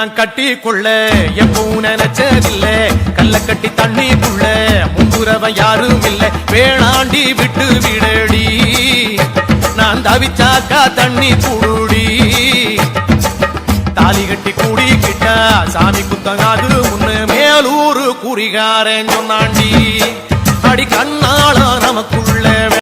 நான் கட்டி கொள்ள எப்பவும் நினைச்சதில்ல கல்ல கட்டி தண்ணிக்குள்ள முன்புறவன் யாரும் இல்ல வேணாண்டி விட்டு விடடி நான் தவிச்சாக்கா தண்ணி குடுடி தாலி கட்டி கூடிக்கிட்டா சாமி குத்தங்காது முன்னு மேலூரு குறிகாரன் சொன்னாண்டி அடி கண்ணாளா நமக்குள்ள